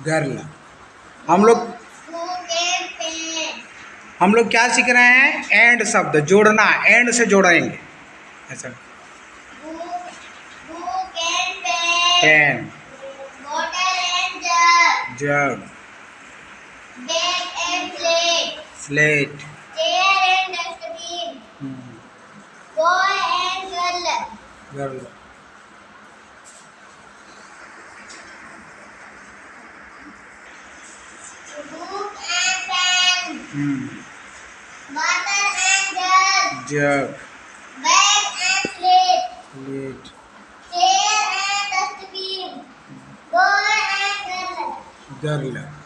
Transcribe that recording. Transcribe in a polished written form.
Girl. हम लोग क्या सीख रहे हैं? एंड शब्द जोड़ना, एंड से जोड़ेंगे ऐसा। पेन, जग, स्लेट, गर्ल, जग, स्लेट, गर्ल।